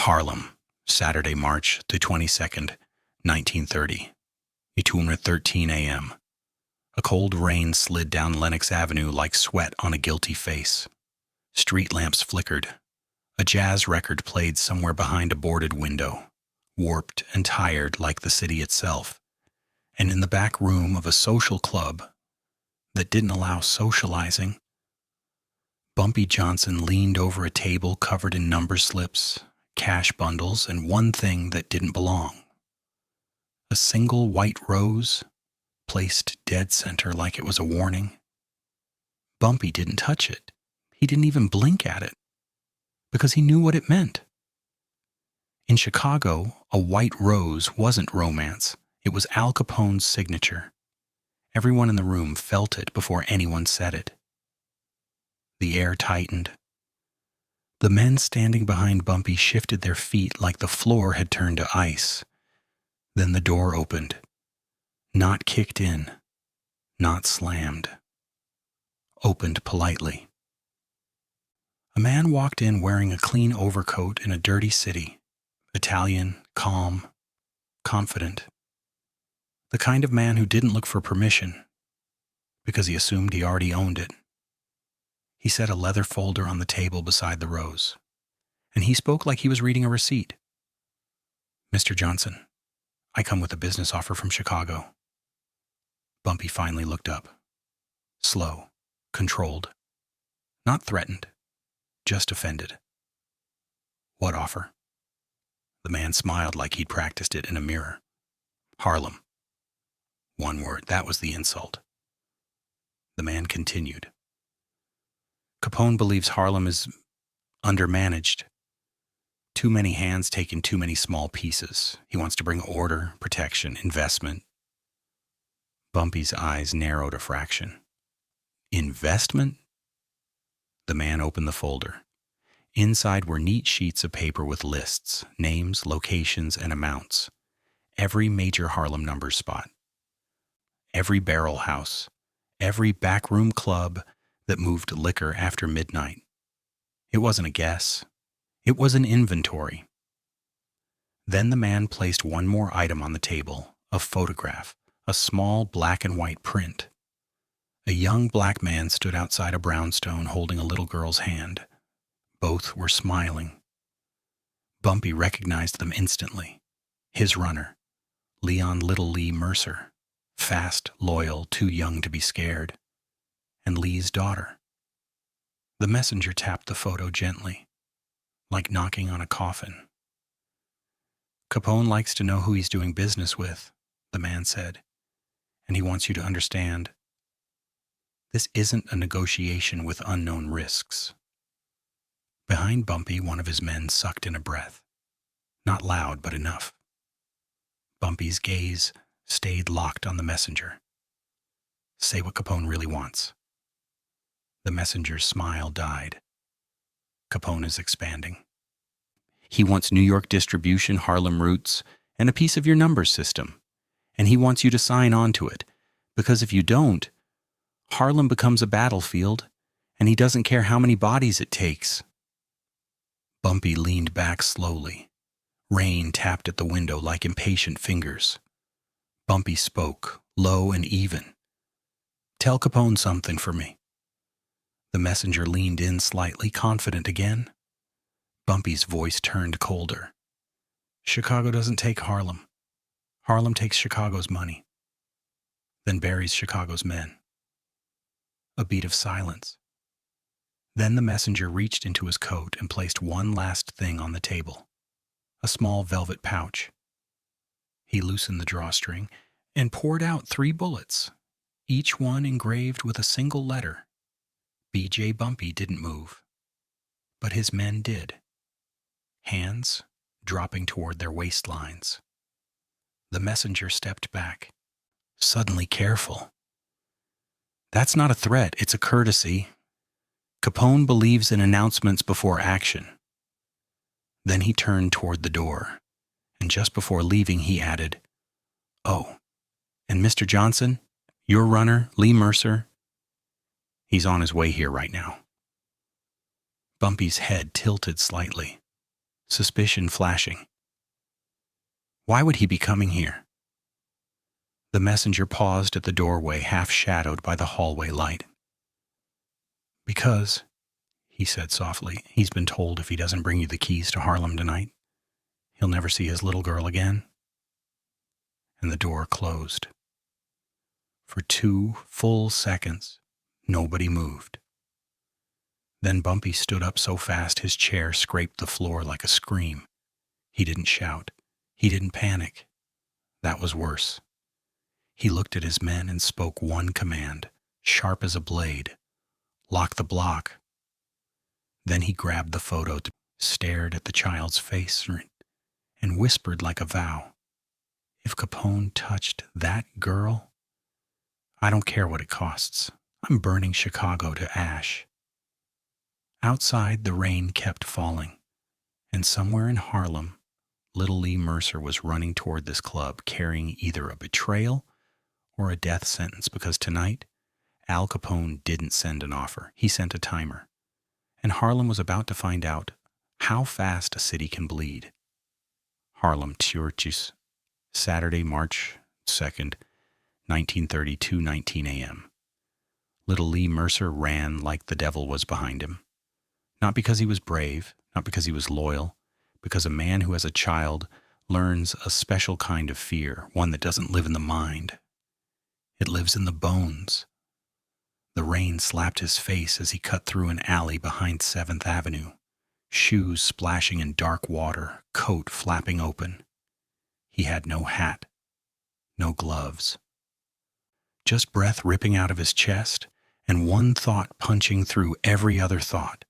Harlem, Saturday, March the 22nd, 1930. 2:13 a.m. A cold rain slid down Lenox Avenue like sweat on a guilty face. Street lamps flickered. A jazz record played somewhere behind a boarded window, warped and tired like the city itself. And in the back room of a social club that didn't allow socializing, Bumpy Johnson leaned over a table covered in number slips, cash bundles, and one thing that didn't belong. A single white rose, placed dead center like it was a warning. Bumpy didn't touch it. He didn't even blink at it, because he knew what it meant. In Chicago, a white rose wasn't romance. It was Al Capone's signature. Everyone in the room felt it before anyone said it. The air tightened. The men standing behind Bumpy shifted their feet like the floor had turned to ice. Then the door opened. Not kicked in, not slammed. Opened politely. A man walked in wearing a clean overcoat in a dirty city. Italian, calm, confident. The kind of man who didn't look for permission, because he assumed he already owned it. He set a leather folder on the table beside the rose, and he spoke like he was reading a receipt. "Mr. Johnson, I come with a business offer from Chicago." Bumpy finally looked up. Slow, controlled. Not threatened, just offended. "What offer?" The man smiled like he'd practiced it in a mirror. "Harlem." One word, that was the insult. The man continued. "Capone believes Harlem is undermanaged. Too many hands taking too many small pieces. He wants to bring order, protection, investment." Bumpy's eyes narrowed a fraction. "Investment?" The man opened the folder. Inside were neat sheets of paper with lists, names, locations, and amounts. Every major Harlem number spot. Every barrel house. Every backroom club that moved liquor after midnight. It wasn't a guess. It was an inventory. Then the man placed one more item on the table, a photograph, a small black and white print. A young black man stood outside a brownstone holding a little girl's hand. Both were smiling. Bumpy recognized them instantly. His runner, Leon Little Lee Mercer, fast, loyal, too young to be scared, and Lee's daughter. The messenger tapped the photo gently, like knocking on a coffin. "Capone likes to know who he's doing business with," the man said, "and he wants you to understand. This isn't a negotiation with unknown risks." Behind Bumpy, one of his men sucked in a breath. Not loud, but enough. Bumpy's gaze stayed locked on the messenger. "Say what Capone really wants." The messenger's smile died. "Capone is expanding. He wants New York distribution, Harlem roots, and a piece of your numbers system. And he wants you to sign on to it, because if you don't, Harlem becomes a battlefield, and he doesn't care how many bodies it takes." Bumpy leaned back slowly. Rain tapped at the window like impatient fingers. Bumpy spoke, low and even. "Tell Capone something for me." The messenger leaned in slightly, confident again. Bumpy's voice turned colder. "Chicago doesn't take Harlem. Harlem takes Chicago's money, then buries Chicago's men." A beat of silence. Then the messenger reached into his coat and placed one last thing on the table, a small velvet pouch. He loosened the drawstring and poured out 3 bullets, each one engraved with a single letter. B.J. Bumpy didn't move, but his men did, hands dropping toward their waistlines. The messenger stepped back, suddenly careful. "That's not a threat, it's a courtesy. Capone believes in announcements before action." Then he turned toward the door, and just before leaving he added, "Oh, and Mr. Johnson, your runner, Lee Mercer, he's on his way here right now." Bumpy's head tilted slightly. suspicion flashing. Why would he be coming here? The messenger paused at the doorway, half shadowed by the hallway light. Because, he said softly, he's been told if he doesn't bring you the keys to Harlem tonight, he'll never see his little girl again. And the door closed. For 2 full seconds, nobody moved. Then Bumpy stood up so fast his chair scraped the floor like a scream. He didn't shout. He didn't panic. That was worse. He looked at his men and spoke one command, sharp as a blade. Lock the block. Then he grabbed the photo, stared at the child's face, and whispered like a vow. If Capone touched that girl, I don't care what it costs. I'm burning Chicago to ash. Outside, the rain kept falling, and somewhere in Harlem, little Lee Mercer was running toward this club carrying either a betrayal or a death sentence, because tonight, Al Capone didn't send an offer. He sent a timer. And Harlem was about to find out how fast a city can bleed. Harlem, Churches, Saturday, March 2nd, 1930, 2:19 a.m. Little Lee Mercer ran like the devil was behind him. Not because he was brave, not because he was loyal, because a man who has a child learns a special kind of fear, one that doesn't live in the mind. It lives in the bones. The rain slapped his face as he cut through an alley behind 7th Avenue, shoes splashing in dark water, coat flapping open. He had no hat, no gloves. Just breath ripping out of his chest, and one thought punching through every other thought.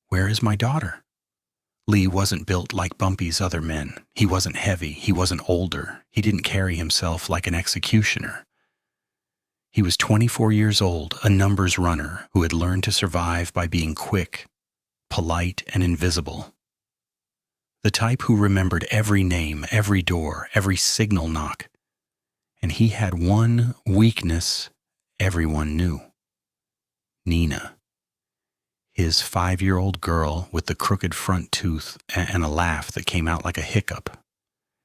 Where is my daughter? Lee wasn't built like Bumpy's other men. He wasn't heavy. He wasn't older. He didn't carry himself like an executioner. He was 24 years old, a numbers runner who had learned to survive by being quick, polite, and invisible. The type who remembered every name, every door, every signal knock. And he had one weakness everyone knew. Nina. His 5-year-old girl with the crooked front tooth and a laugh that came out like a hiccup.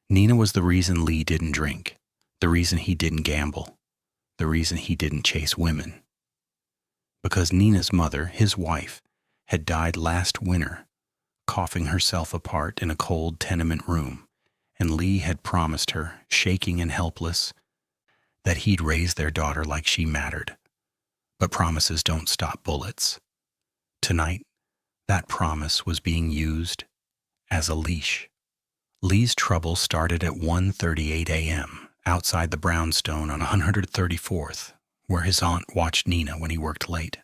Nina was the reason Lee didn't drink, the reason he didn't gamble, the reason he didn't chase women. Because Nina's mother, his wife, had died last winter, coughing herself apart in a cold tenement room, and Lee had promised her, shaking and helpless, that he'd raise their daughter like she mattered. But promises don't stop bullets. Tonight, that promise was being used as a leash. Lee's trouble started at 1:38 a.m. outside the brownstone on 134th, where his aunt watched Nina when he worked late.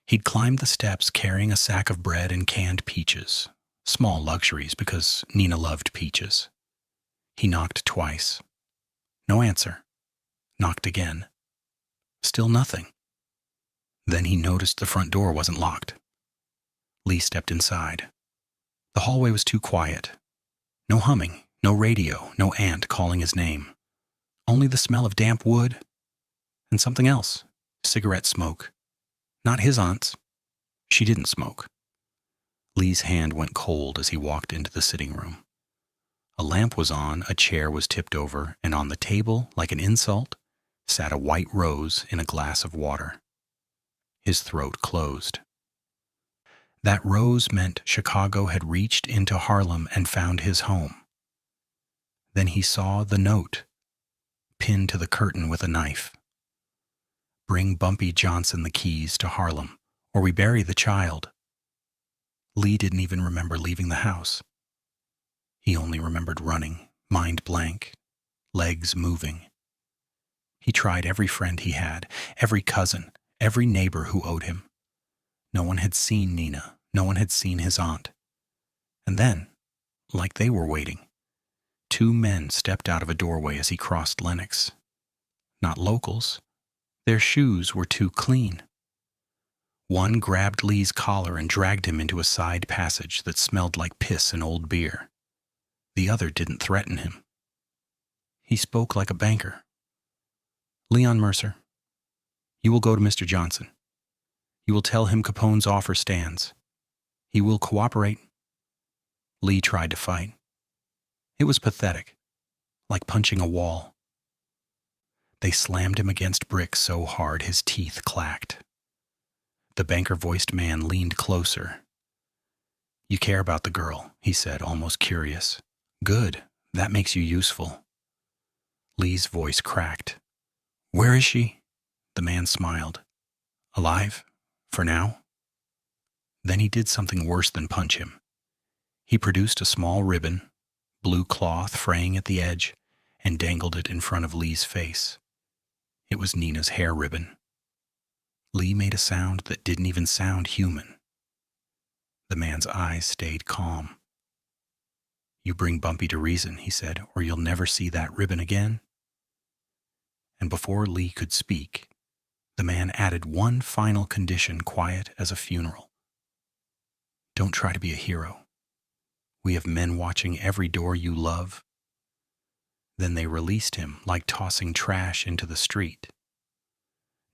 He'd climbed the steps carrying a sack of bread and canned peaches, small luxuries because Nina loved peaches. He knocked twice. No answer. Knocked again. Still nothing. Then he noticed the front door wasn't locked. Lee stepped inside. The hallway was too quiet. No humming, no radio, no aunt calling his name. Only the smell of damp wood and something else, cigarette smoke. Not his aunt's. She didn't smoke. Lee's hand went cold as he walked into the sitting room. A lamp was on, a chair was tipped over, and on the table, like an insult, sat a white rose in a glass of water. His throat closed. That rose meant Chicago had reached into Harlem and found his home. Then he saw the note, pinned to the curtain with a knife. Bring Bumpy Johnson the keys to Harlem, or we bury the child. Lee didn't even remember leaving the house. He only remembered running, mind blank, legs moving. He tried every friend he had, every cousin, every neighbor who owed him. No one had seen Nina. No one had seen his aunt. And then, like they were waiting, 2 men stepped out of a doorway as he crossed Lenox. Not locals. Their shoes were too clean. One grabbed Lee's collar and dragged him into a side passage that smelled like piss and old beer. The other didn't threaten him. He spoke like a banker. Leon Mercer, you will go to Mr. Johnson. You will tell him Capone's offer stands. He will cooperate. Lee tried to fight. It was pathetic, like punching a wall. They slammed him against bricks so hard his teeth clacked. The banker-voiced man leaned closer. "You care about the girl," he said, almost curious. "Good. That makes you useful." Lee's voice cracked. "Where is she?" The man smiled. "Alive? For now?" Then he did something worse than punch him. He produced a small ribbon, blue cloth fraying at the edge, and dangled it in front of Lee's face. It was Nina's hair ribbon. Lee made a sound that didn't even sound human. The man's eyes stayed calm. "You bring Bumpy to reason," he said, "or you'll never see that ribbon again." And before Lee could speak, the man added one final condition, quiet as a funeral. "Don't try to be a hero. We have men watching every door you love." Then they released him like tossing trash into the street.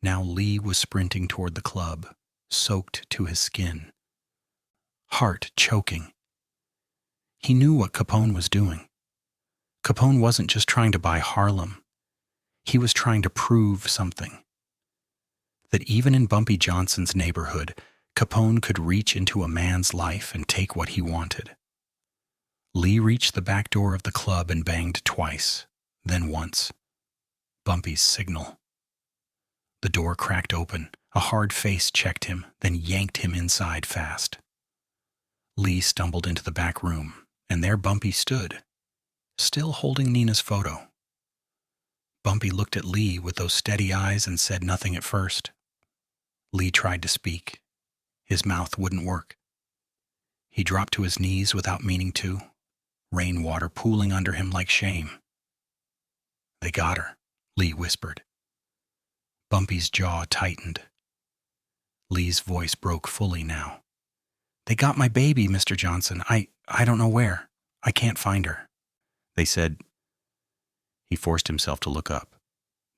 Now Lee was sprinting toward the club, soaked to his skin, heart choking. He knew what Capone was doing. Capone wasn't just trying to buy Harlem. He was trying to prove something. That even in Bumpy Johnson's neighborhood, Capone could reach into a man's life and take what he wanted. Lee reached the back door of the club and banged twice, then once. Bumpy's signal. The door cracked open. A hard face checked him, then yanked him inside fast. Lee stumbled into the back room, and there Bumpy stood, still holding Nina's photo. Bumpy looked at Lee with those steady eyes and said nothing at first. Lee tried to speak. His mouth wouldn't work. He dropped to his knees without meaning to, rainwater pooling under him like shame. "They got her," Lee whispered. Bumpy's jaw tightened. Lee's voice broke fully now. "They got my baby, Mr. Johnson. I don't know where. I can't find her. They said..." He forced himself to look up.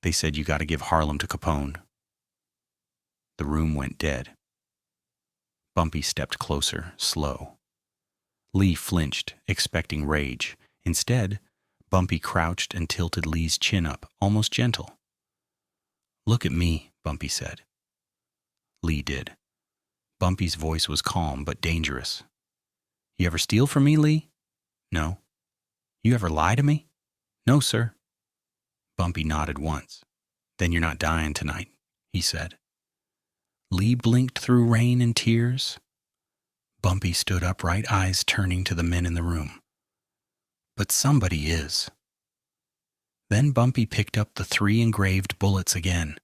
"They said you got to give Harlem to Capone." The room went dead. Bumpy stepped closer, slow. Lee flinched, expecting rage. Instead, Bumpy crouched and tilted Lee's chin up, almost gentle. "Look at me," Bumpy said. Lee did. Bumpy's voice was calm but dangerous. "You ever steal from me, Lee?" "No." "You ever lie to me?" "No, sir." Bumpy nodded once. "Then you're not dying tonight," he said. Lee blinked through rain and tears. Bumpy stood upright, eyes turning to the men in the room. "But somebody is." Then Bumpy picked up the 3 engraved bullets again,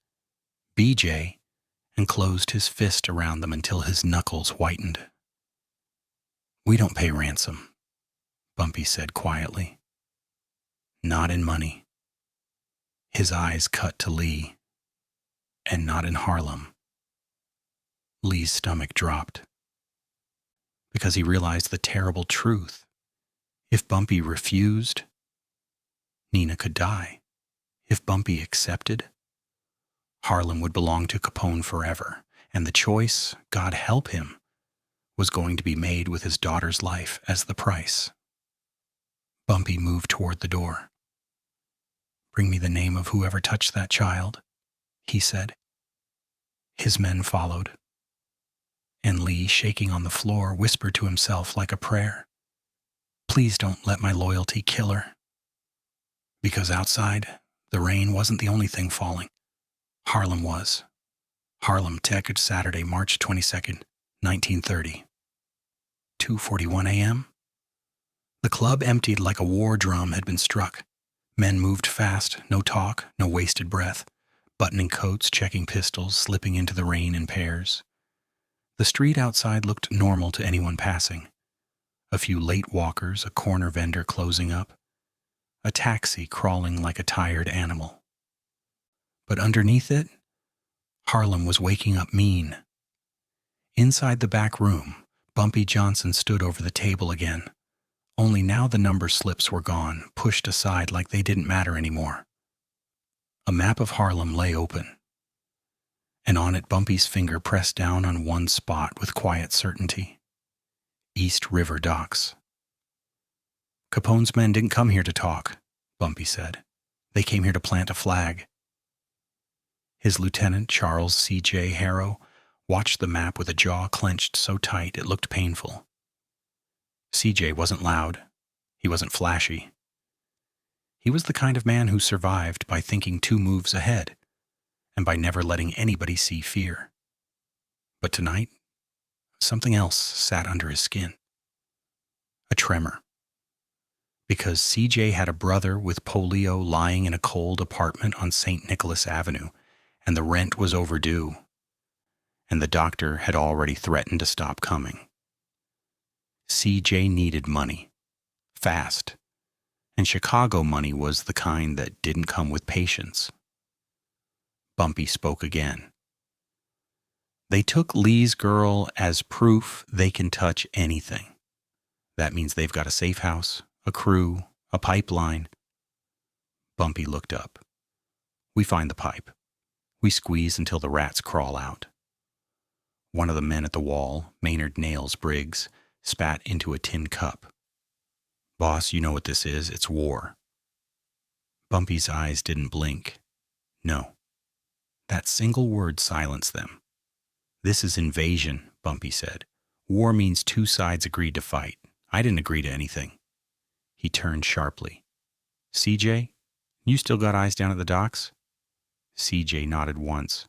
BJ, and closed his fist around them until his knuckles whitened. "We don't pay ransom," Bumpy said quietly. "Not in money." His eyes cut to Lee. "And not in Harlem." Lee's stomach dropped. Because he realized the terrible truth. If Bumpy refused, Nina could die. If Bumpy accepted, Harlem would belong to Capone forever, and the choice, God help him, was going to be made with his daughter's life as the price. Bumpy moved toward the door. "Bring me the name of whoever touched that child," he said. His men followed. And Lee, shaking on the floor, whispered to himself like a prayer, "Please don't let my loyalty kill her." Because outside, the rain wasn't the only thing falling. Harlem was. Harlem, Tech, Saturday, March 22nd, 1930. 2:41 a.m. The club emptied like a war drum had been struck. Men moved fast, no talk, no wasted breath, buttoning coats, checking pistols, slipping into the rain in pairs. The street outside looked normal to anyone passing. A few late walkers, a corner vendor closing up, a taxi crawling like a tired animal. But underneath it, Harlem was waking up mean. Inside the back room, Bumpy Johnson stood over the table again. Only now the number slips were gone, pushed aside like they didn't matter anymore. A map of Harlem lay open, and on it Bumpy's finger pressed down on one spot with quiet certainty. East River Docks. Capone's men didn't come here to talk, Bumpy said. They came here to plant a flag. His lieutenant, Charles C.J. Harrow, watched the map with a jaw clenched so tight it looked painful. C.J. wasn't loud. He wasn't flashy. He was the kind of man who survived by thinking 2 moves ahead and by never letting anybody see fear. But tonight, something else sat under his skin. A tremor. Because C.J. had a brother with polio lying in a cold apartment on St. Nicholas Avenue, and the rent was overdue, and the doctor had already threatened to stop coming. C.J. needed money. Fast. And Chicago money was the kind that didn't come with patience. Bumpy spoke again. They took Lee's girl as proof they can touch anything. That means they've got a safe house, a crew, a pipeline. Bumpy looked up. We find the pipe. We squeeze until the rats crawl out. One of the men at the wall, Maynard Nails Briggs, spat into a tin cup. Boss, you know what this is. It's war. Bumpy's eyes didn't blink. No. That single word silenced them. This is invasion, Bumpy said. War means 2 sides agreed to fight. I didn't agree to anything. He turned sharply. CJ, you still got eyes down at the docks? CJ nodded once.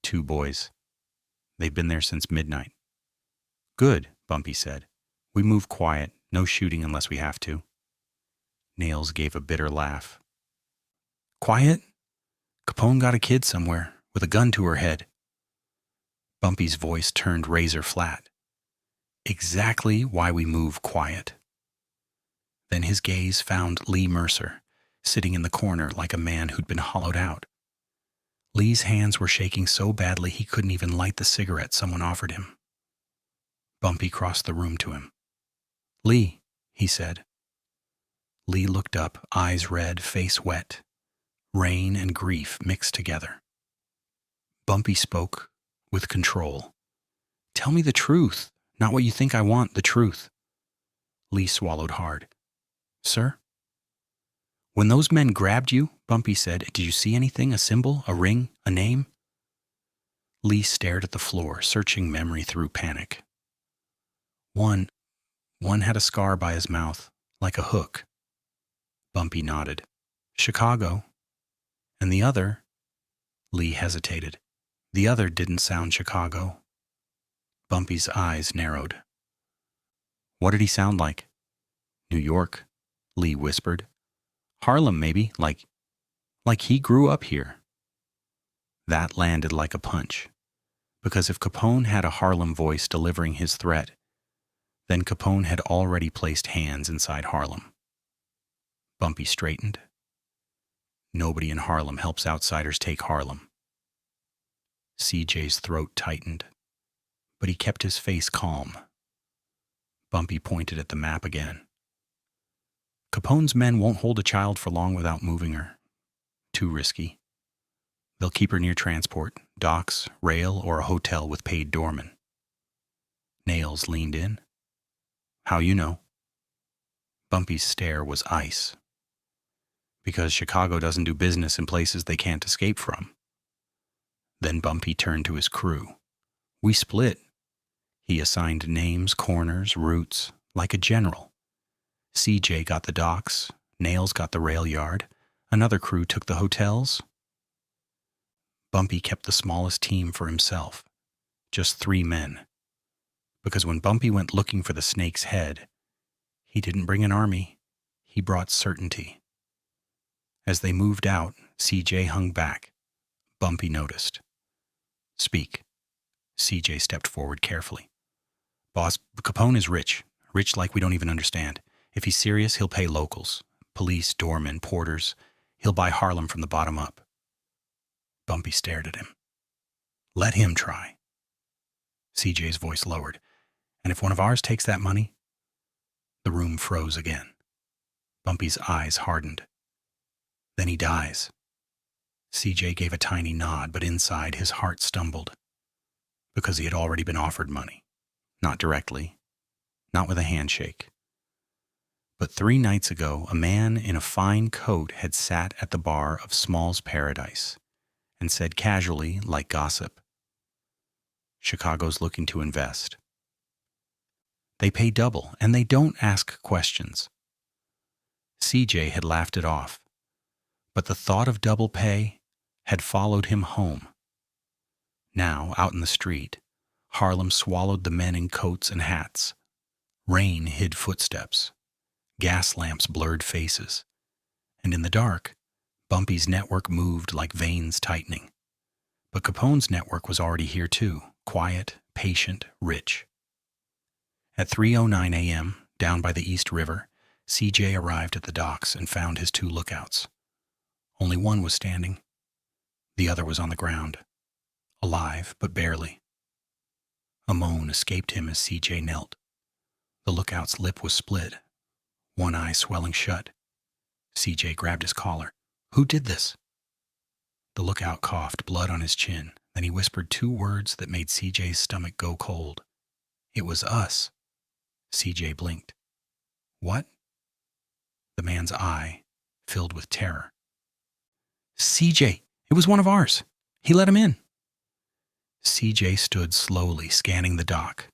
2 boys. They've been there since midnight. Good, Bumpy said. We move quiet. No shooting unless we have to. Nails gave a bitter laugh. Quiet? Capone got a kid somewhere with a gun to her head. Bumpy's voice turned razor flat. Exactly why we move quiet. Then his gaze found Lee Mercer, sitting in the corner like a man who'd been hollowed out. Lee's hands were shaking so badly he couldn't even light the cigarette someone offered him. Bumpy crossed the room to him. Lee, he said. Lee looked up, eyes red, face wet. Rain and grief mixed together. Bumpy spoke with control. Tell me the truth, not what you think I want, the truth. Lee swallowed hard. Sir? When those men grabbed you, Bumpy said, did you see anything, a symbol, a ring, a name? Lee stared at the floor, searching memory through panic. One had a scar by his mouth, like a hook. Bumpy nodded. Chicago. And the other? Lee hesitated. The other didn't sound Chicago. Bumpy's eyes narrowed. What did he sound like? New York, Lee whispered. Harlem, maybe, like he grew up here. That landed like a punch, because if Capone had a Harlem voice delivering his threat, then Capone had already placed hands inside Harlem. Bumpy straightened. Nobody in Harlem helps outsiders take Harlem. CJ's throat tightened, but he kept his face calm. Bumpy pointed at the map again. Capone's men won't hold a child for long without moving her. Too risky. They'll keep her near transport, docks, rail, or a hotel with paid doormen. Nails leaned in. How you know? Bumpy's stare was ice. Because Chicago doesn't do business in places they can't escape from. Then Bumpy turned to his crew. We split. He assigned names, corners, routes, like a general. CJ got the docks, Nails got the rail yard, another crew took the hotels. Bumpy kept the smallest team for himself, just 3 men. Because when Bumpy went looking for the snake's head, he didn't bring an army, he brought certainty. As they moved out, CJ hung back. Bumpy noticed. Speak. CJ stepped forward carefully. Boss, Capone is rich like we don't even understand. If he's serious, he'll pay locals, police, doormen, porters. He'll buy Harlem from the bottom up. Bumpy stared at him. Let him try. CJ's voice lowered. And if one of ours takes that money? The room froze again. Bumpy's eyes hardened. Then he dies. CJ gave a tiny nod, but inside his heart stumbled. Because he had already been offered money. Not directly. Not with a handshake. But 3 nights ago, a man in a fine coat had sat at the bar of Small's Paradise and said casually, like gossip, "Chicago's looking to invest. They pay double, and they don't ask questions." CJ had laughed it off, but the thought of double pay had followed him home. Now, out in the street, Harlem swallowed the men in coats and hats. Rain hid footsteps. Gas lamps blurred faces. And in the dark, Bumpy's network moved like veins tightening. But Capone's network was already here too, quiet, patient, rich. At 3:09 a.m., down by the East River, CJ arrived at the docks and found his 2 lookouts. Only one was standing. The other was on the ground, alive but barely. A moan escaped him as CJ knelt. The lookout's lip was split, one eye swelling shut. CJ grabbed his collar. "Who did this?" The lookout coughed, blood on his chin. Then he whispered 2 words that made CJ's stomach go cold. "It was us." CJ blinked. "What?" The man's eye filled with terror. "CJ, it was one of ours. He let him in." CJ stood slowly, scanning the dock.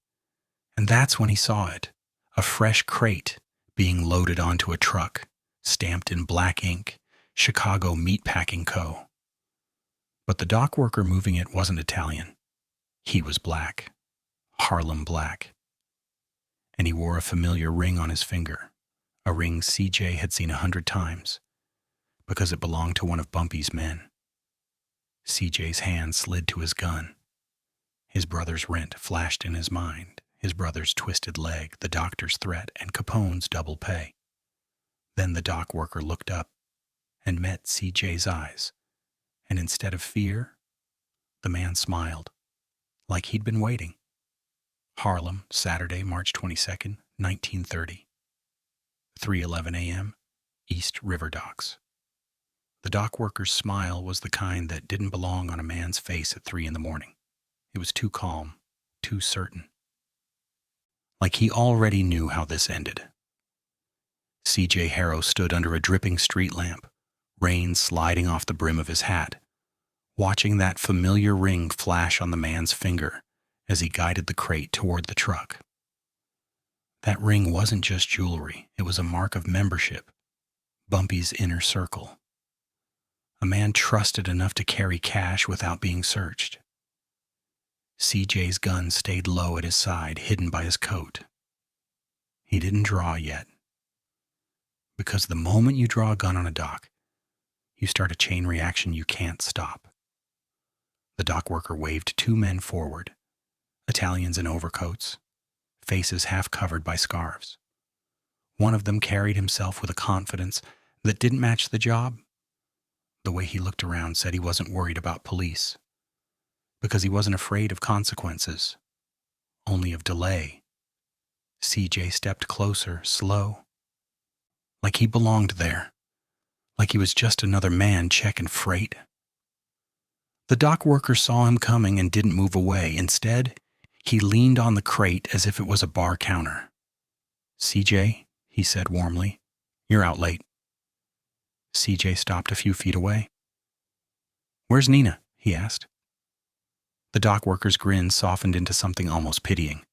And that's when he saw it, a fresh crate being loaded onto a truck, stamped in black ink, Chicago Meatpacking Co. But the dock worker moving it wasn't Italian. He was black, Harlem black. And he wore a familiar ring on his finger, a ring CJ had seen 100 times, because it belonged to one of Bumpy's men. CJ's hand slid to his gun. His brother's rent flashed in his mind, his brother's twisted leg, the doctor's threat, and Capone's double pay. Then the dock worker looked up and met CJ's eyes, and instead of fear, the man smiled, like he'd been waiting. Harlem, Saturday, March 22nd, 1930. 3:11 a.m., East River Docks. The dock worker's smile was the kind that didn't belong on a man's face at 3 in the morning. It was too calm, too certain. Like he already knew how this ended. C.J. Harrow stood under a dripping street lamp, rain sliding off the brim of his hat, watching that familiar ring flash on the man's finger as he guided the crate toward the truck. That ring wasn't just jewelry, it was a mark of membership, Bumpy's inner circle. A man trusted enough to carry cash without being searched. CJ's gun stayed low at his side, hidden by his coat. He didn't draw yet. Because the moment you draw a gun on a dock, you start a chain reaction you can't stop. The dock worker waved 2 men forward, Italians in overcoats, faces half covered by scarves. One of them carried himself with a confidence that didn't match the job. The way he looked around said he wasn't worried about police, because he wasn't afraid of consequences, only of delay. CJ stepped closer, slow, like he belonged there, like he was just another man checking freight. The dock worker saw him coming and didn't move away. Instead, he leaned on the crate as if it was a bar counter. "CJ," he said warmly, "you're out late." CJ stopped a few feet away. "Where's Nina?" he asked. The dock worker's grin softened into something almost pitying.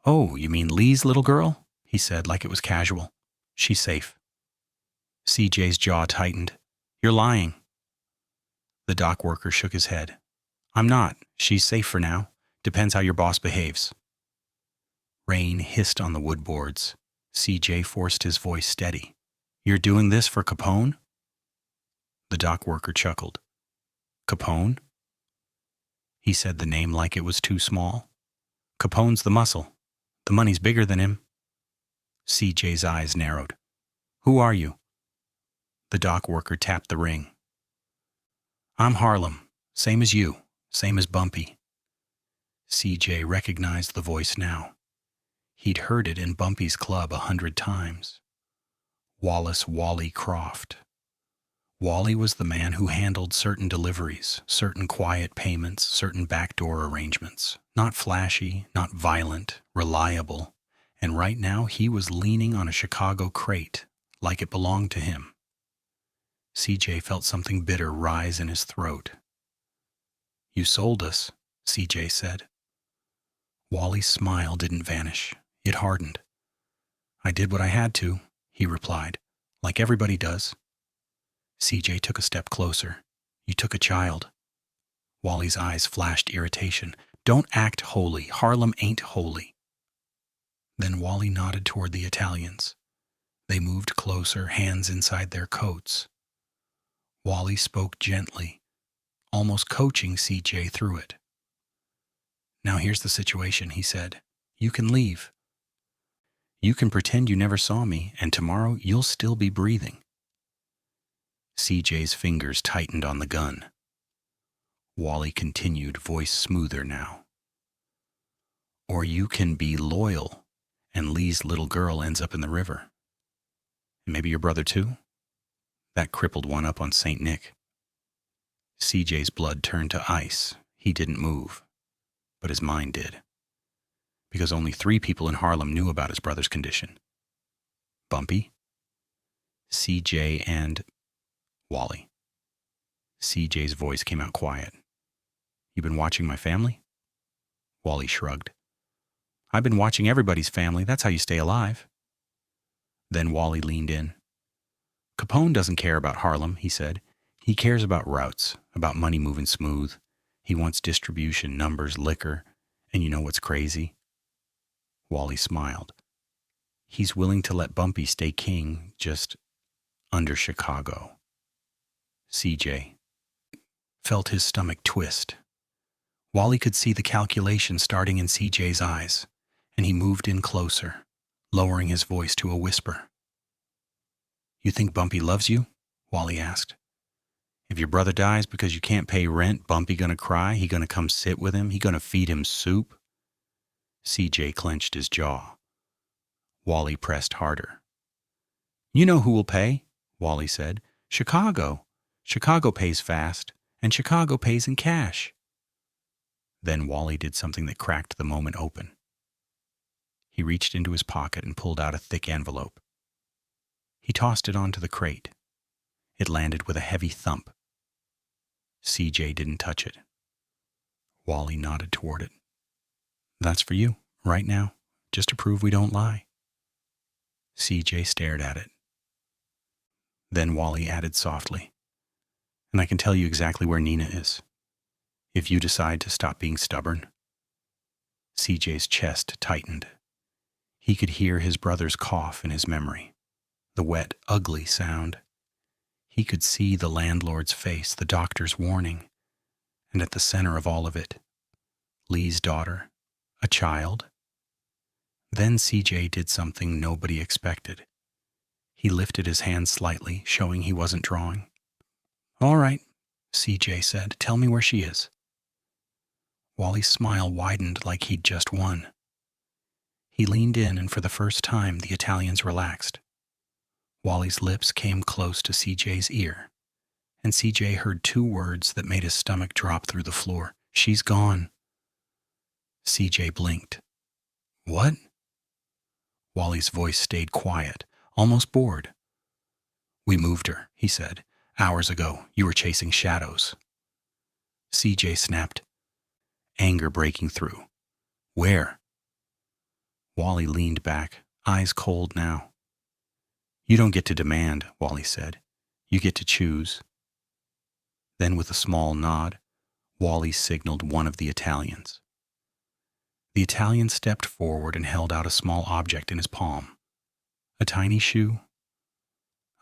"Oh, you mean Lee's little girl?" he said like it was casual. "She's safe." CJ's jaw tightened. "You're lying." The dock worker shook his head. "I'm not. She's safe for now. Depends how your boss behaves." Rain hissed on the wood boards. CJ forced his voice steady. "You're doing this for Capone?" The dock worker chuckled. "Capone?" He said the name like it was too small. "Capone's the muscle. The money's bigger than him." CJ's eyes narrowed. "Who are you?" The dock worker tapped the ring. "I'm Harlem. Same as you. Same as Bumpy." CJ recognized the voice now. He'd heard it in Bumpy's club 100 times. Wallace Wally Croft. Wally was the man who handled certain deliveries, certain quiet payments, certain backdoor arrangements. Not flashy, not violent, reliable, And right now he was leaning on a Chicago crate, like it belonged to him. CJ felt something bitter rise in his throat. "You sold us," CJ said. Wally's smile didn't vanish. It hardened. "I did what I had to," he replied, "like everybody does." CJ took a step closer. "You took a child." Wally's eyes flashed irritation. "Don't act holy. Harlem ain't holy." Then Wally nodded toward the Italians. They moved closer, hands inside their coats. Wally spoke gently, almost coaching CJ through it. "Now here's the situation," he said. "You can leave. You can pretend you never saw me, and tomorrow you'll still be breathing." CJ's fingers tightened on the gun. Wally continued, voice smoother now. "Or you can be loyal, and Lee's little girl ends up in the river. And maybe your brother too? That crippled one up on St. Nick." CJ's blood turned to ice. He didn't move, but his mind did. Because only 3 people in Harlem knew about his brother's condition. Bumpy, CJ, and Wally. CJ's voice came out quiet. "You been watching my family?" Wally shrugged. "I've been watching everybody's family. That's how you stay alive." Then Wally leaned in. "Capone doesn't care about Harlem," he said. "He cares about routes, about money moving smooth. He wants distribution, numbers, liquor. And you know what's crazy?" Wally smiled. "He's willing to let Bumpy stay king, just under Chicago." CJ felt his stomach twist. Wally could see the calculation starting in CJ's eyes, and he moved in closer, lowering his voice to a whisper. "You think Bumpy loves you?" Wally asked. "If your brother dies because you can't pay rent, Bumpy gonna cry? He gonna come sit with him? He gonna feed him soup?" CJ clenched his jaw. Wally pressed harder. "You know who will pay," Wally said. "Chicago. Chicago pays fast, and Chicago pays in cash." Then Wally did something that cracked the moment open. He reached into his pocket and pulled out a thick envelope. He tossed it onto the crate. It landed with a heavy thump. CJ didn't touch it. Wally nodded toward it. "That's for you, right now, just to prove we don't lie." CJ stared at it. Then Wally added softly, "And I can tell you exactly where Nina is, if you decide to stop being stubborn." CJ's chest tightened. He could hear his brother's cough in his memory, the wet, ugly sound. He could see the landlord's face, the doctor's warning, and at the center of all of it, Lee's daughter, a child. Then CJ did something nobody expected. He lifted his hand slightly, showing he wasn't drawing. "All right," CJ said. "Tell me where she is." Wally's smile widened like he'd just won. He leaned in, and for the first time, the Italians relaxed. Wally's lips came close to CJ's ear, and CJ heard 2 words that made his stomach drop through the floor. "She's gone." CJ blinked. "What?" Wally's voice stayed quiet, almost bored. "We moved her," he said. "Hours ago. You were chasing shadows." CJ snapped, anger breaking through. "Where?" Wally leaned back, eyes cold now. "You don't get to demand," Wally said. "You get to choose." Then with a small nod, Wally signaled one of the Italians. The Italian stepped forward and held out a small object in his palm. A tiny shoe.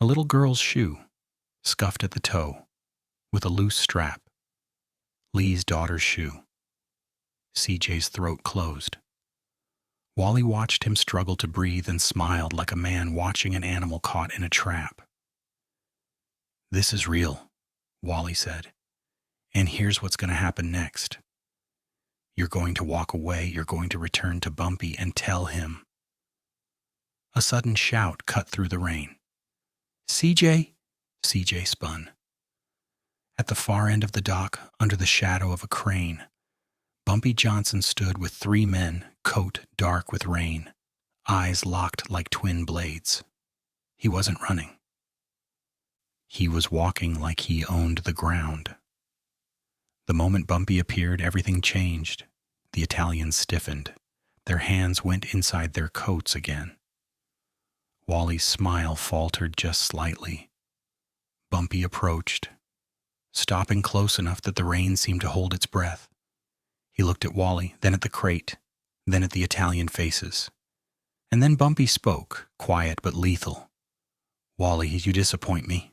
A little girl's shoe, scuffed at the toe, with a loose strap. Lee's daughter's shoe. CJ's throat closed. Wally watched him struggle to breathe and smiled like a man watching an animal caught in a trap. "This is real," Wally said. "And here's what's going to happen next. You're going to walk away. You're going to return to Bumpy and tell him." A sudden shout cut through the rain. "CJ!" CJ spun. At the far end of the dock, under the shadow of a crane, Bumpy Johnson stood with 3 men, coat dark with rain, eyes locked like twin blades. He wasn't running. He was walking like he owned the ground. The moment Bumpy appeared, everything changed. The Italians stiffened. Their hands went inside their coats again. Wally's smile faltered just slightly. Bumpy approached, stopping close enough that the rain seemed to hold its breath. He looked at Wally, then at the crate, then at the Italian faces. And then Bumpy spoke, quiet but lethal. "Wally, you disappoint me."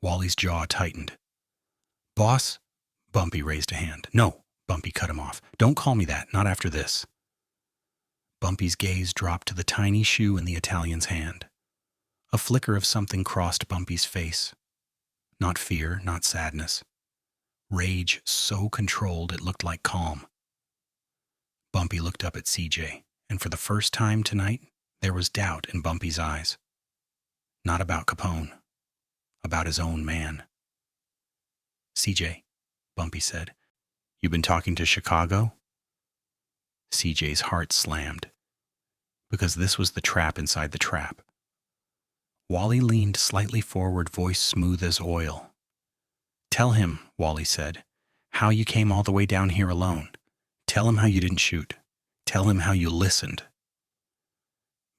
Wally's jaw tightened. "Boss?" Bumpy raised a hand. "No," Bumpy cut him off. "Don't call me that, not after this." Bumpy's gaze dropped to the tiny shoe in the Italian's hand. A flicker of something crossed Bumpy's face. Not fear, not sadness. Rage so controlled it looked like calm. Bumpy looked up at CJ, and for the first time tonight, there was doubt in Bumpy's eyes. Not about Capone. About his own man. "CJ," Bumpy said, "you been talking to Chicago?" CJ's heart slammed, because this was the trap inside the trap. Wally leaned slightly forward, voice smooth as oil. "Tell him," Wally said, "how you came all the way down here alone. Tell him how you didn't shoot. Tell him how you listened."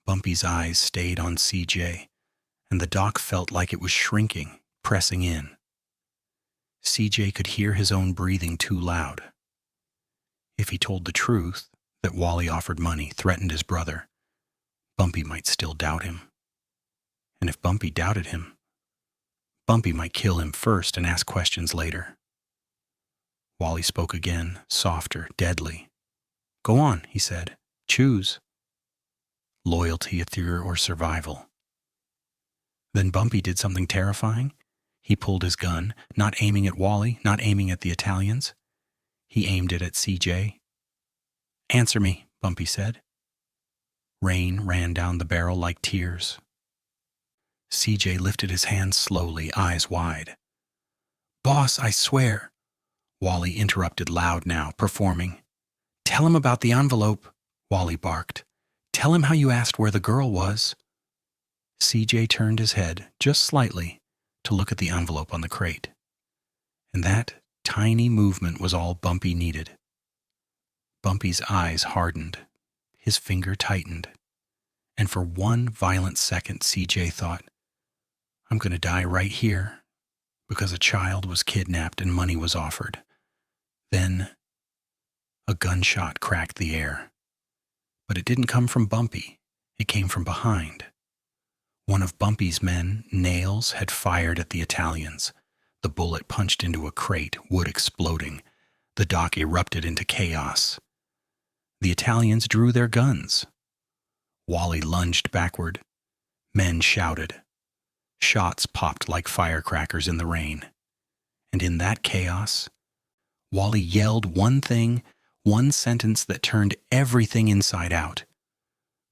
Bumpy's eyes stayed on CJ, and the dock felt like it was shrinking, pressing in. CJ could hear his own breathing too loud. If he told the truth, that Wally offered money, threatened his brother, Bumpy might still doubt him. And if Bumpy doubted him, Bumpy might kill him first and ask questions later. Wally spoke again, softer, deadly. "Go on," he said. "Choose. Loyalty or survival." Then Bumpy did something terrifying. He pulled his gun, not aiming at Wally, not aiming at the Italians. He aimed it at CJ. "Answer me," Bumpy said. Rain ran down the barrel like tears. CJ lifted his hands slowly, eyes wide. "Boss, I swear." Wally interrupted loud now, performing. "Tell him about the envelope," Wally barked. "Tell him how you asked where the girl was." CJ turned his head, just slightly, to look at the envelope on the crate. And that tiny movement was all Bumpy needed. Bumpy's eyes hardened. His finger tightened. And for one violent second, CJ thought, "I'm going to die right here," because a child was kidnapped and money was offered. Then a gunshot cracked the air. But it didn't come from Bumpy. It came from behind. One of Bumpy's men, Nails, had fired at the Italians. The bullet punched into a crate, wood exploding. The dock erupted into chaos. The Italians drew their guns. Wally lunged backward. Men shouted. Shots popped like firecrackers in the rain. And in that chaos, Wally yelled one thing, one sentence that turned everything inside out.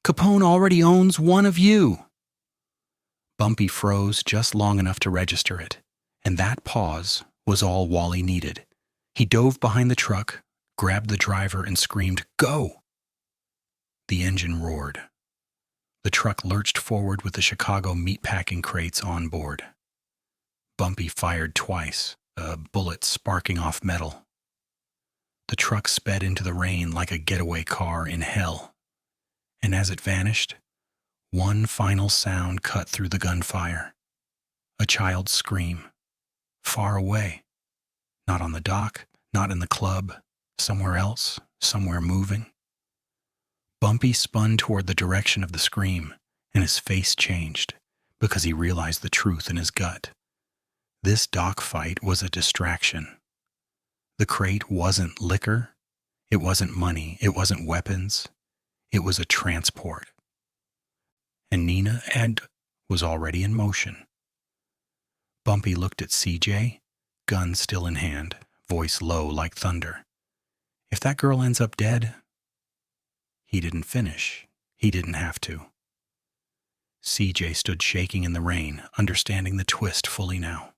"Capone already owns one of you." Bumpy froze just long enough to register it, and that pause was all Wally needed. He dove behind the truck, grabbed the driver, and screamed, "Go!" The engine roared. The truck lurched forward with the Chicago meatpacking crates on board. Bumpy fired twice, a bullet sparking off metal. The truck sped into the rain like a getaway car in hell. And as it vanished, one final sound cut through the gunfire. A child's scream. Far away. Not on the dock, not in the club. Somewhere else, somewhere moving. Bumpy spun toward the direction of the scream, and his face changed, because he realized the truth in his gut. This dock fight was a distraction. The crate wasn't liquor, it wasn't money, it wasn't weapons, it was a transport. And Nina Ed was already in motion. Bumpy looked at CJ, gun still in hand, voice low like thunder. "If that girl ends up dead..." He didn't finish. He didn't have to. CJ stood shaking in the rain, understanding the twist fully now.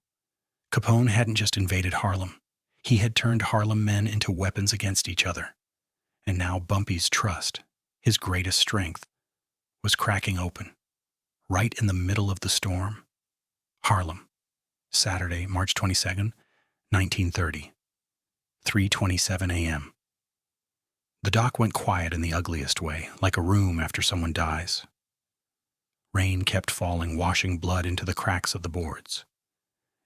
Capone hadn't just invaded Harlem. He had turned Harlem men into weapons against each other. And now Bumpy's trust, his greatest strength, was cracking open, right in the middle of the storm. Harlem, Saturday, March 22nd, 1930, 3:27 a.m. The dock went quiet in the ugliest way, like a room after someone dies. Rain kept falling, washing blood into the cracks of the boards.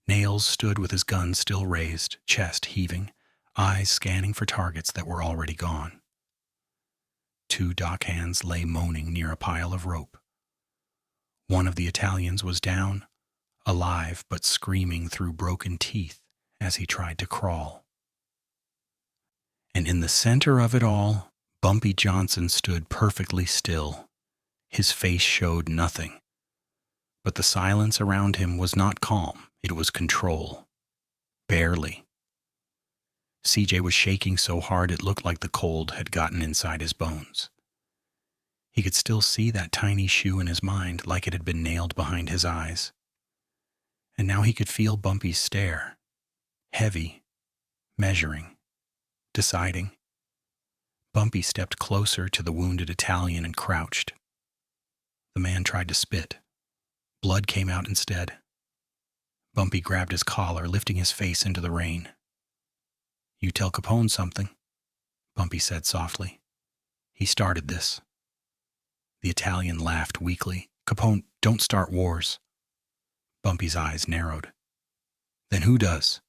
Nails stood with his gun still raised, chest heaving, eyes scanning for targets that were already gone. 2 dock hands lay moaning near a pile of rope. One of the Italians was down, alive but screaming through broken teeth as he tried to crawl. And in the center of it all, Bumpy Johnson stood perfectly still. His face showed nothing. But the silence around him was not calm, it was control. Barely. CJ was shaking so hard it looked like the cold had gotten inside his bones. He could still see that tiny shoe in his mind, like it had been nailed behind his eyes. And now he could feel Bumpy's stare. Heavy, measuring, deciding. Bumpy stepped closer to the wounded Italian and crouched. The man tried to spit. Blood came out instead. Bumpy grabbed his collar, lifting his face into the rain. "You tell Capone something," Bumpy said softly. "He started this." The Italian laughed weakly. "Capone, don't start wars." Bumpy's eyes narrowed. "Then who does?"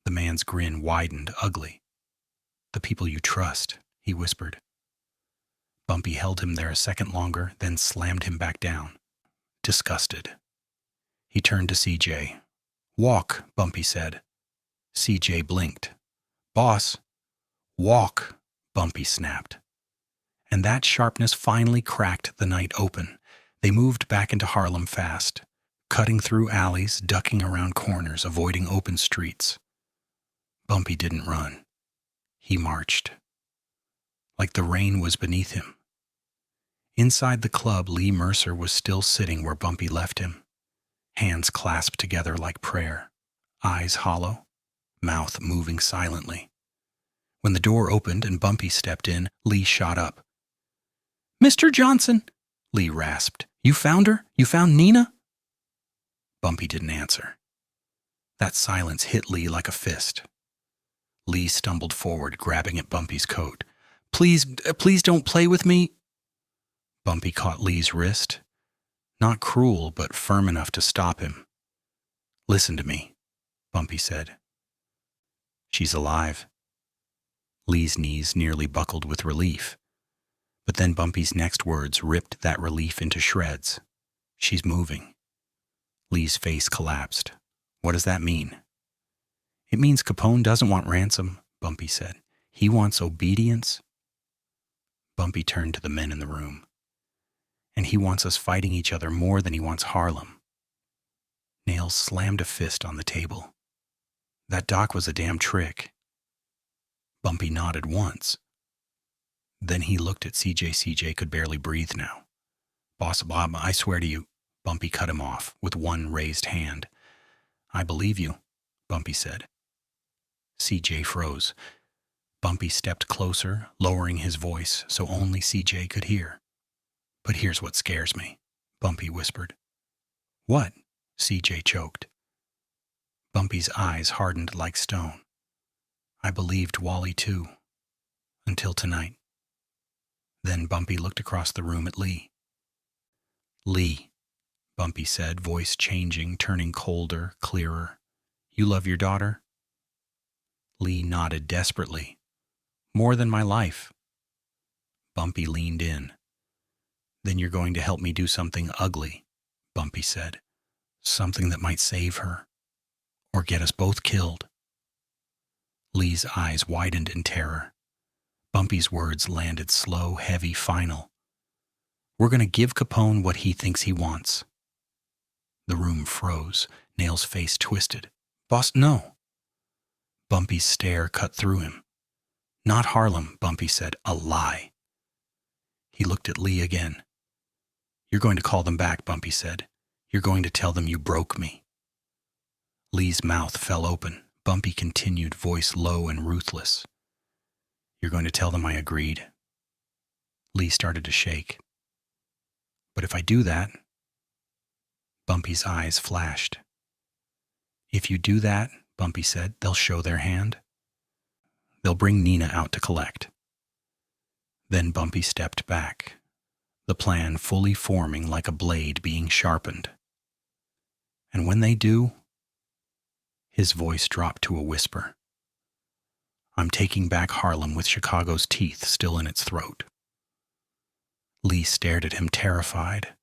The man's grin widened, ugly. "The people you trust," he whispered. Bumpy held him there a second longer, then slammed him back down. Disgusted. He turned to CJ. "Walk," Bumpy said. CJ blinked. "Boss." "Walk," Bumpy snapped. And that sharpness finally cracked the night open. They moved back into Harlem fast, cutting through alleys, ducking around corners, avoiding open streets. Bumpy didn't run. He marched. Like the rain was beneath him. Inside the club, Lee Mercer was still sitting where Bumpy left him, hands clasped together like prayer, eyes hollow, mouth moving silently. When the door opened and Bumpy stepped in, Lee shot up. "Mr. Johnson," Lee rasped. "You found her? You found Nina?" Bumpy didn't answer. That silence hit Lee like a fist. Lee stumbled forward, grabbing at Bumpy's coat. Please don't play with me." Bumpy caught Lee's wrist. Not cruel, but firm enough to stop him. "Listen to me," Bumpy said. "She's alive." Lee's knees nearly buckled with relief. But then Bumpy's next words ripped that relief into shreds. "She's moving." Lee's face collapsed. "What does that mean?" "It means Capone doesn't want ransom," Bumpy said. "He wants obedience." Bumpy turned to the men in the room. "And he wants us fighting each other more than he wants Harlem." Nails slammed a fist on the table. "That doc was a damn trick." Bumpy nodded once. Then he looked at CJ. CJ could barely breathe now. "Boss Bob, I swear to you," Bumpy cut him off with one raised hand. "I believe you," Bumpy said. CJ froze. Bumpy stepped closer, lowering his voice so only CJ could hear. "But here's what scares me," Bumpy whispered. "What?" CJ choked. Bumpy's eyes hardened like stone. "I believed Wally too. Until tonight." Then Bumpy looked across the room at Lee. "Lee," Bumpy said, voice changing, turning colder, clearer. "You love your daughter?" Lee nodded desperately. "More than my life." Bumpy leaned in. "Then you're going to help me do something ugly," Bumpy said. "Something that might save her. Or get us both killed." Lee's eyes widened in terror. Bumpy's words landed slow, heavy, final. "We're going to give Capone what he thinks he wants." The room froze. Nail's face twisted. "Boss, no." Bumpy's stare cut through him. "Not Harlem," Bumpy said. "A lie." He looked at Lee again. "You're going to call them back," Bumpy said. "You're going to tell them you broke me." Lee's mouth fell open. Bumpy continued, voice low and ruthless. "You're going to tell them I agreed." Lee started to shake. But if I do that, Bumpy's eyes flashed. If you do that, Bumpy said, they'll show their hand. They'll bring Nina out to collect. Then Bumpy stepped back, the plan fully forming like a blade being sharpened. And when they do, his voice dropped to a whisper. I'm taking back Harlem with Chicago's teeth still in its throat. Lee stared at him terrified,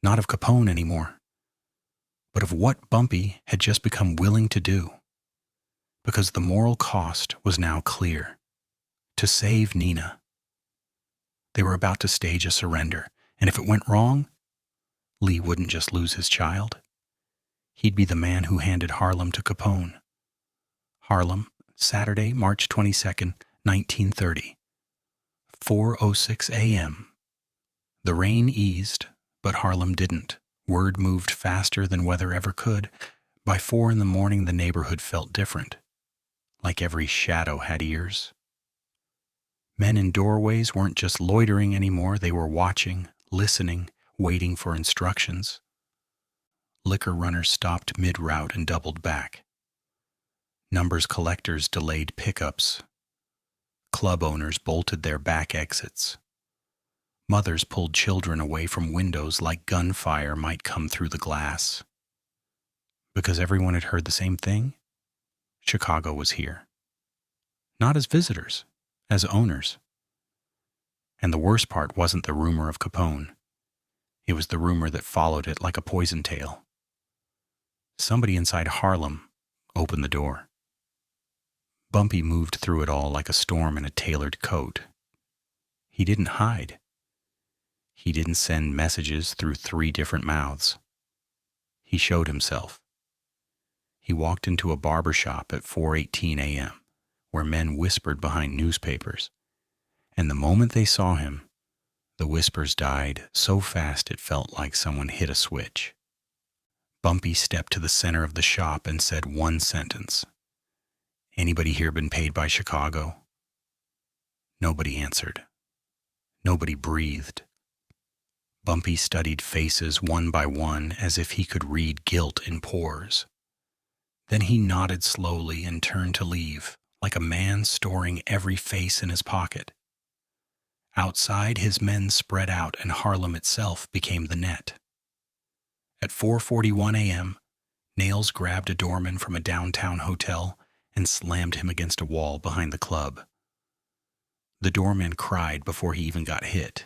not of Capone anymore, but of what Bumpy had just become willing to do, because the moral cost was now clear. To save Nina. They were about to stage a surrender, and if it went wrong, Lee wouldn't just lose his child. He'd be the man who handed Harlem to Capone. Harlem, Saturday, March 22nd, 1930. 4:06 a.m. The rain eased, but Harlem didn't. Word moved faster than weather ever could. By 4 in the morning, the neighborhood felt different, like every shadow had ears. Men in doorways weren't just loitering anymore, they were watching, listening, waiting for instructions. Liquor runners stopped mid-route and doubled back. Numbers collectors delayed pickups. Club owners bolted their back exits. Mothers pulled children away from windows like gunfire might come through the glass. Because everyone had heard the same thing, Chicago was here. Not as visitors, as owners. And the worst part wasn't the rumor of Capone. It was the rumor that followed it like a poison tail. Somebody inside Harlem opened the door. Bumpy moved through it all like a storm in a tailored coat. He didn't hide. He didn't send messages through 3 different mouths. He showed himself. He walked into a barber shop at 4:18 a.m., where men whispered behind newspapers. And the moment they saw him, the whispers died so fast it felt like someone hit a switch. Bumpy stepped to the center of the shop and said one sentence. Anybody here been paid by Chicago? Nobody answered. Nobody breathed. Bumpy studied faces one by one as if he could read guilt in pores. Then he nodded slowly and turned to leave, like a man storing every face in his pocket. Outside, his men spread out and Harlem itself became the net. At 4:41 a.m., Nails grabbed a doorman from a downtown hotel and slammed him against a wall behind the club. The doorman cried before he even got hit.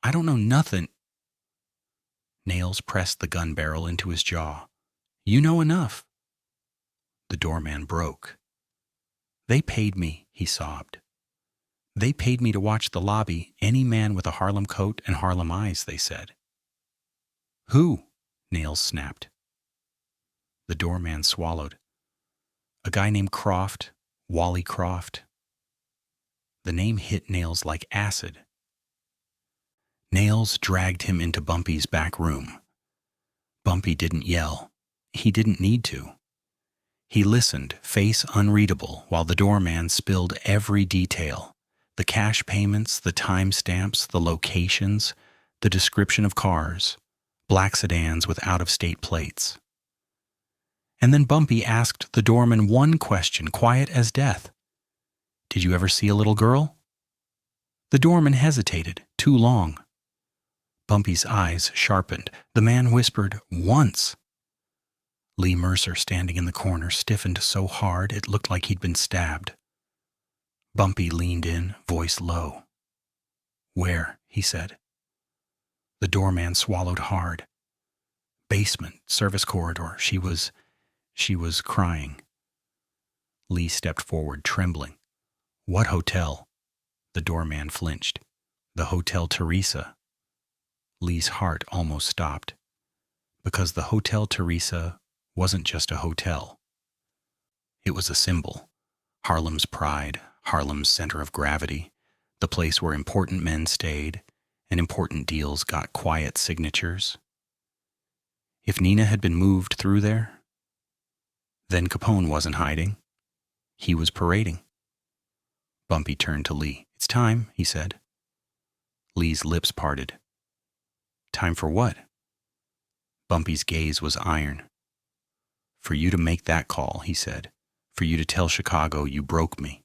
I don't know nothing. Nails pressed the gun barrel into his jaw. You know enough. The doorman broke. They paid me, he sobbed. They paid me to watch the lobby, any man with a Harlem coat and Harlem eyes, they said. Who? Nails snapped. The doorman swallowed. A guy named Croft, Wally Croft. The name hit Nails like acid. Nails dragged him into Bumpy's back room. Bumpy didn't yell. He didn't need to. He listened, face unreadable, while the doorman spilled every detail. The cash payments, the time stamps, the locations, the description of cars, black sedans with out-of-state plates. And then Bumpy asked the doorman one question, quiet as death. Did you ever see a little girl? The doorman hesitated, too long. Bumpy's eyes sharpened. The man whispered, once. Lee Mercer, standing in the corner, stiffened so hard it looked like he'd been stabbed. Bumpy leaned in, voice low. Where? He said. The doorman swallowed hard. Basement, service corridor. She was crying. Lee stepped forward, trembling. What hotel? The doorman flinched. The Hotel Teresa. Lee's heart almost stopped. Because the Hotel Teresa wasn't just a hotel. It was a symbol. Harlem's pride, Harlem's center of gravity, the place where important men stayed and important deals got quiet signatures. If Nina had been moved through there, then Capone wasn't hiding. He was parading. Bumpy turned to Lee. It's time, he said. Lee's lips parted. Time for what? Bumpy's gaze was iron. For you to make that call, he said. For you to tell Chicago you broke me.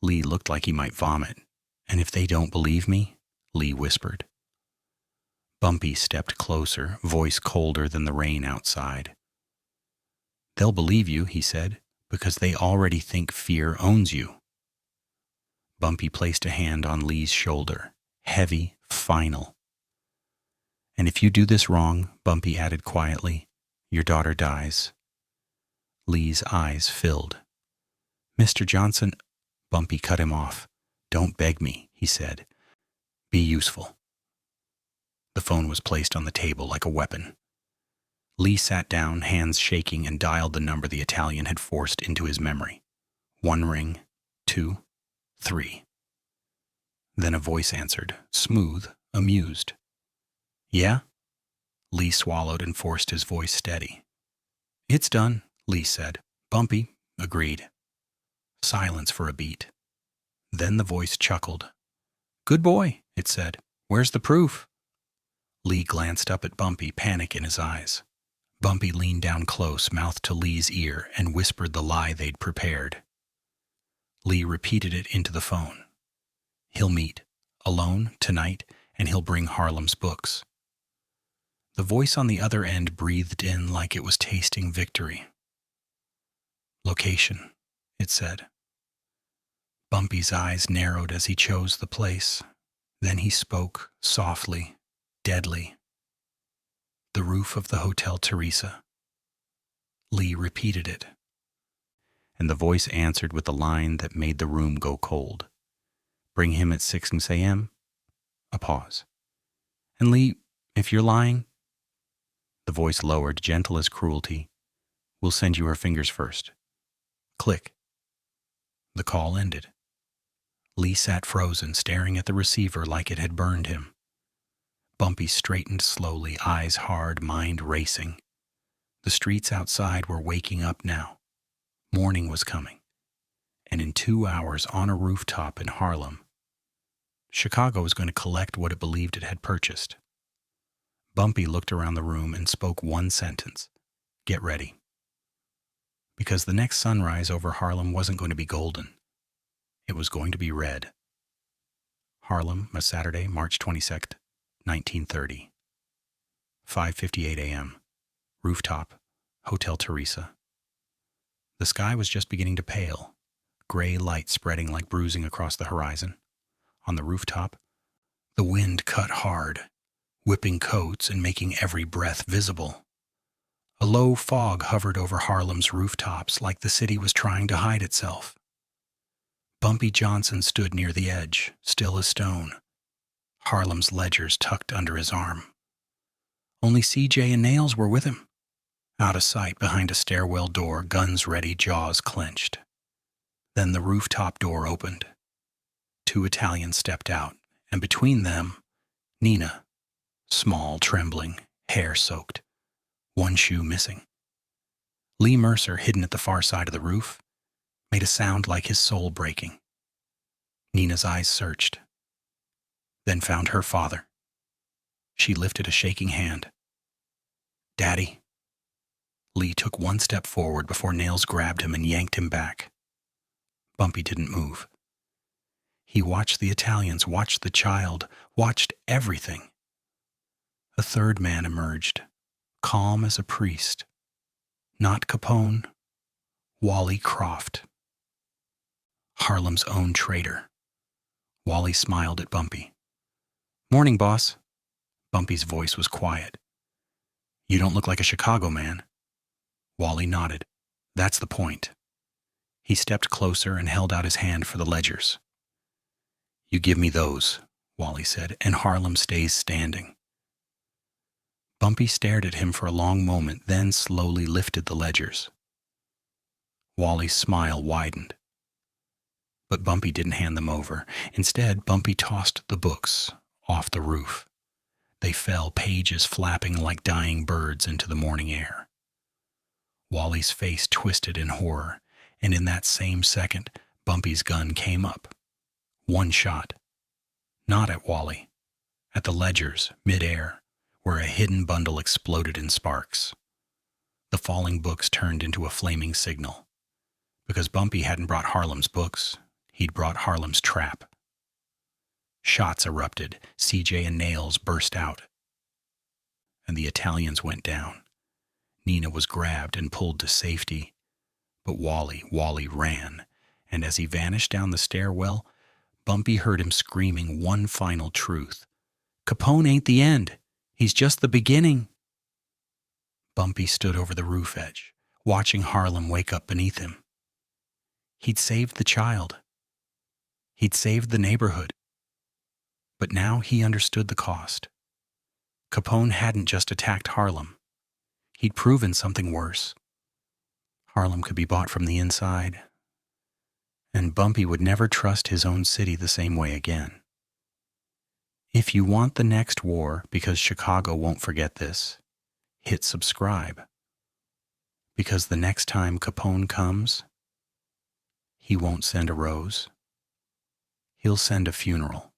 Lee looked like he might vomit. And if they don't believe me, Lee whispered. Bumpy stepped closer, voice colder than the rain outside. They'll believe you, he said, because they already think fear owns you. Bumpy placed a hand on Lee's shoulder, heavy, final. And if you do this wrong, Bumpy added quietly, your daughter dies. Lee's eyes filled. Mr. Johnson, Bumpy cut him off. Don't beg me, he said. Be useful. The phone was placed on the table like a weapon. Lee sat down, hands shaking, and dialed the number the Italian had forced into his memory. 1 ring, 2, 3. Then a voice answered, smooth, amused. Yeah? Lee swallowed and forced his voice steady. It's done, Lee said. Bumpy agreed. Silence for a beat. Then the voice chuckled. Good boy, it said. Where's the proof? Lee glanced up at Bumpy, panic in his eyes. Bumpy leaned down close, mouth to Lee's ear, and whispered the lie they'd prepared. Lee repeated it into the phone. He'll meet, alone, tonight, and he'll bring Harlem's books. The voice on the other end breathed in like it was tasting victory. Location, it said. Bumpy's eyes narrowed as he chose the place. Then he spoke, softly, deadly. The roof of the Hotel Teresa. Lee repeated it. And the voice answered with the line that made the room go cold. Bring him at 6 a.m. A pause. And Lee, if you're lying... The voice lowered, gentle as cruelty. We'll send you her fingers first. Click. The call ended. Lee sat frozen, staring at the receiver like it had burned him. Bumpy straightened slowly, eyes hard, mind racing. The streets outside were waking up now. Morning was coming. And in 2 hours, on a rooftop in Harlem, Chicago was going to collect what it believed it had purchased. Bumpy looked around the room and spoke one sentence. Get ready. Because the next sunrise over Harlem wasn't going to be golden. It was going to be red. Harlem, a Saturday, March 22nd, 1930. 5:58 a.m. Rooftop, Hotel Teresa. The sky was just beginning to pale, gray light spreading like bruising across the horizon. On the rooftop, the wind cut hard, whipping coats and making every breath visible. A low fog hovered over Harlem's rooftops like the city was trying to hide itself. Bumpy Johnson stood near the edge, still as stone, Harlem's ledgers tucked under his arm. Only CJ and Nails were with him. Out of sight behind a stairwell door, guns ready, jaws clenched. Then the rooftop door opened. 2 Italians stepped out, and between them, Nina, small, trembling, hair soaked, 1 shoe missing. Lee Mercer, hidden at the far side of the roof, made a sound like his soul breaking. Nina's eyes searched, then found her father. She lifted a shaking hand. Daddy. Lee took 1 step forward before Nails grabbed him and yanked him back. Bumpy didn't move. He watched the Italians, watched the child, watched everything. A 3rd man emerged, calm as a priest. Not Capone, Wally Croft. Harlem's own traitor. Wally smiled at Bumpy. Morning, boss. Bumpy's voice was quiet. You don't look like a Chicago man. Wally nodded. That's the point. He stepped closer and held out his hand for the ledgers. You give me those, Wally said, and Harlem stays standing. Bumpy stared at him for a long moment, then slowly lifted the ledgers. Wally's smile widened. But Bumpy didn't hand them over. Instead, Bumpy tossed the books off the roof. They fell, pages flapping like dying birds into the morning air. Wally's face twisted in horror, and in that same second, Bumpy's gun came up. 1 shot. Not at Wally, At the ledgers, mid-air, where a hidden bundle exploded in sparks. The falling books turned into a flaming signal. Because Bumpy hadn't brought Harlem's books, he'd brought Harlem's trap. Shots erupted, CJ and Nails burst out, and the Italians went down. Nina was grabbed and pulled to safety, but Wally ran, and as he vanished down the stairwell, Bumpy heard him screaming one final truth. Capone ain't the end. He's just the beginning. Bumpy stood over the roof edge, watching Harlem wake up beneath him. He'd saved the child. He'd saved the neighborhood. But now he understood the cost. Capone hadn't just attacked Harlem. He'd proven something worse. Harlem could be bought from the inside, and Bumpy would never trust his own city the same way again. If you want the next war, because Chicago won't forget this, hit subscribe. Because the next time Capone comes, he won't send a rose. He'll send a funeral.